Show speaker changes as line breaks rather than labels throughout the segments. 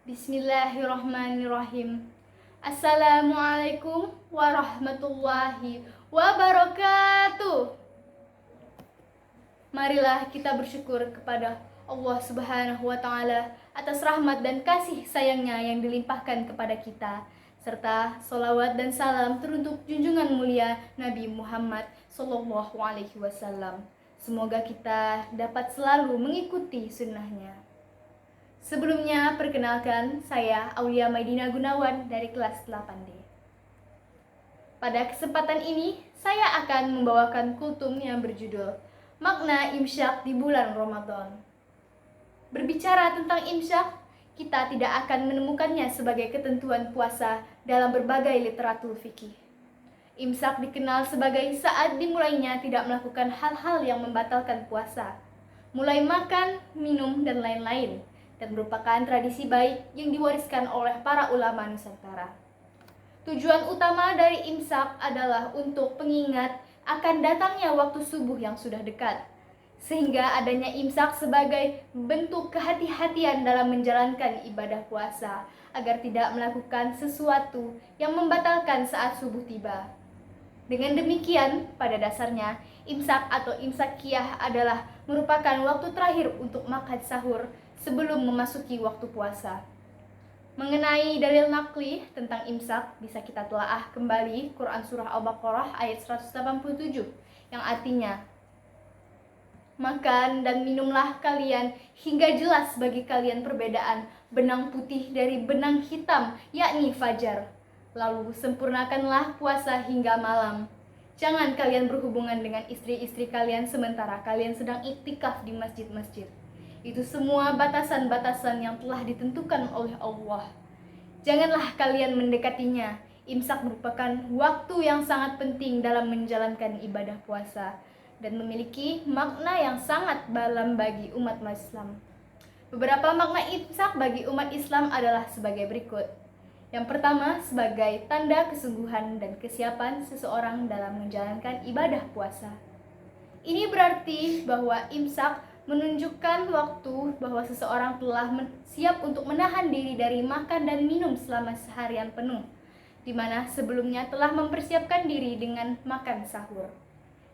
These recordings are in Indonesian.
Bismillahirrahmanirrahim. Assalamualaikum warahmatullahi wabarakatuh. Marilah kita bersyukur kepada Allah Subhanahu wa Ta'ala atas rahmat dan kasih sayangnya yang dilimpahkan kepada kita, serta salawat dan salam teruntuk junjungan mulia Nabi Muhammad Sallallahu Alaihi Wasallam. Semoga kita dapat selalu mengikuti sunnahnya. Sebelumnya, perkenalkan, saya Aulia Maidina Gunawan dari kelas 8D. Pada kesempatan ini, saya akan membawakan kultum yang berjudul Makna Imsyak di Bulan Ramadan. Berbicara tentang imsyak, kita tidak akan menemukannya sebagai ketentuan puasa dalam berbagai literatur fikih. Imsak dikenal sebagai saat dimulainya tidak melakukan hal-hal yang membatalkan puasa, mulai makan, minum, dan lain-lain, dan merupakan tradisi baik yang diwariskan oleh para ulama Nusantara. Tujuan utama dari imsak adalah untuk pengingat akan datangnya waktu subuh yang sudah dekat, sehingga adanya imsak sebagai bentuk kehati-hatian dalam menjalankan ibadah puasa, agar tidak melakukan sesuatu yang membatalkan saat subuh tiba. Dengan demikian, pada dasarnya, imsak atau imsakiyah adalah merupakan waktu terakhir untuk makan sahur sebelum memasuki waktu puasa. Mengenai dalil nakli tentang imsak, bisa kita telaah kembali Quran Surah Al-Baqarah ayat 187, yang artinya, makan dan minumlah kalian hingga jelas bagi kalian perbedaan benang putih dari benang hitam, yakni fajar. Lalu sempurnakanlah puasa hingga malam. Jangan kalian berhubungan dengan istri-istri kalian sementara kalian sedang iktikaf di masjid-masjid. Itu semua batasan-batasan yang telah ditentukan oleh Allah. Janganlah kalian mendekatinya. Imsak merupakan waktu yang sangat penting dalam menjalankan ibadah puasa dan memiliki makna yang sangat dalam bagi umat Islam. Beberapa makna imsak bagi umat Islam adalah sebagai berikut. Yang pertama, sebagai tanda kesungguhan dan kesiapan seseorang dalam menjalankan ibadah puasa. Ini berarti bahwa imsak menunjukkan waktu bahwa seseorang telah siap untuk menahan diri dari makan dan minum selama seharian penuh, di mana sebelumnya telah mempersiapkan diri dengan makan sahur.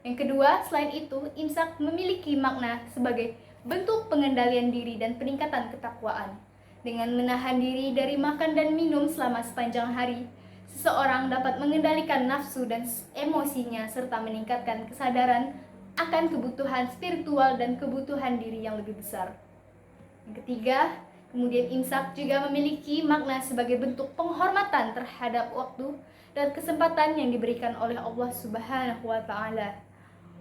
Yang kedua, selain itu, imsak memiliki makna sebagai bentuk pengendalian diri dan peningkatan ketakwaan. Dengan menahan diri dari makan dan minum selama sepanjang hari, seseorang dapat mengendalikan nafsu dan emosinya serta meningkatkan kesadaran akan kebutuhan spiritual dan kebutuhan diri yang lebih besar. Yang ketiga, kemudian imsak juga memiliki makna sebagai bentuk penghormatan terhadap waktu dan kesempatan yang diberikan oleh Allah Subhanahu wa Ta'ala.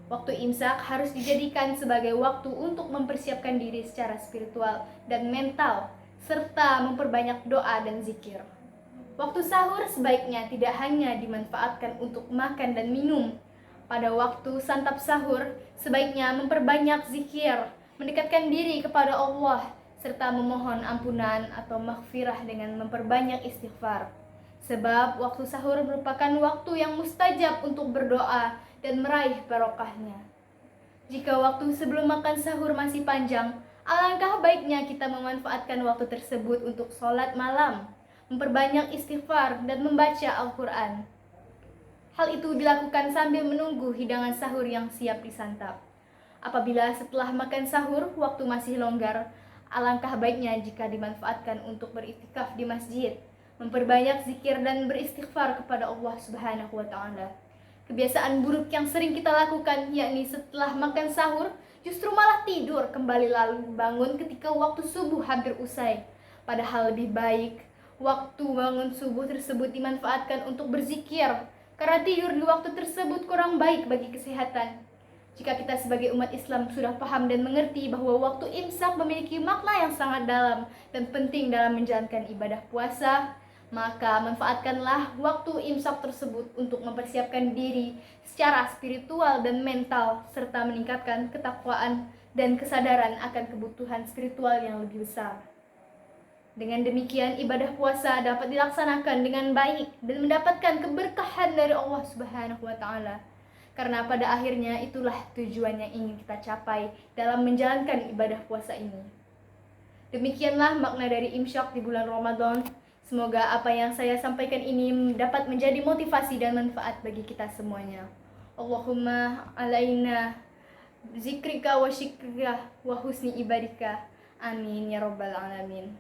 Waktu imsak harus dijadikan sebagai waktu untuk mempersiapkan diri secara spiritual dan mental, serta memperbanyak doa dan zikir. Waktu sahur sebaiknya tidak hanya dimanfaatkan untuk makan dan minum. Pada waktu santap sahur, sebaiknya memperbanyak zikir, mendekatkan diri kepada Allah, serta memohon ampunan atau maghfirah dengan memperbanyak istighfar. Sebab waktu sahur merupakan waktu yang mustajab untuk berdoa dan meraih barokahnya. Jika waktu sebelum makan sahur masih panjang, alangkah baiknya kita memanfaatkan waktu tersebut untuk sholat malam, memperbanyak istighfar, dan membaca Al-Quran. Hal itu dilakukan sambil menunggu hidangan sahur yang siap disantap. Apabila setelah makan sahur waktu masih longgar, alangkah baiknya jika dimanfaatkan untuk beriktikaf di masjid, memperbanyak zikir dan beristighfar kepada Allah Subhanahu wa Ta'ala. Kebiasaan buruk yang sering kita lakukan, yakni setelah makan sahur justru malah tidur kembali lalu bangun ketika waktu subuh hampir usai. Padahal lebih baik waktu bangun subuh tersebut dimanfaatkan untuk berzikir, karena tidur di waktu tersebut kurang baik bagi kesehatan. Jika kita sebagai umat Islam sudah paham dan mengerti bahwa waktu imsak memiliki makna yang sangat dalam dan penting dalam menjalankan ibadah puasa, maka manfaatkanlah waktu imsak tersebut untuk mempersiapkan diri secara spiritual dan mental, serta meningkatkan ketakwaan dan kesadaran akan kebutuhan spiritual yang lebih besar. Dengan demikian, ibadah puasa dapat dilaksanakan dengan baik dan mendapatkan keberkahan dari Allah Subhanahu wa Ta'ala. Karena pada akhirnya itulah tujuan yang ingin kita capai dalam menjalankan ibadah puasa ini. Demikianlah makna dari imsyak di bulan Ramadan. Semoga apa yang saya sampaikan ini dapat menjadi motivasi dan manfaat bagi kita semuanya. Allahumma alaina zikrika wa syukrika wa husni ibadika. Amin ya rabbal alamin.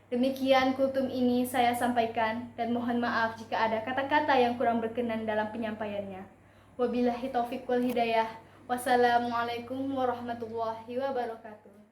Demikian kultum ini saya sampaikan dan mohon maaf jika ada kata-kata yang kurang berkenan dalam penyampaiannya. Wabillahi taufiq wal hidayah. Wassalamualaikum warahmatullahi wabarakatuh.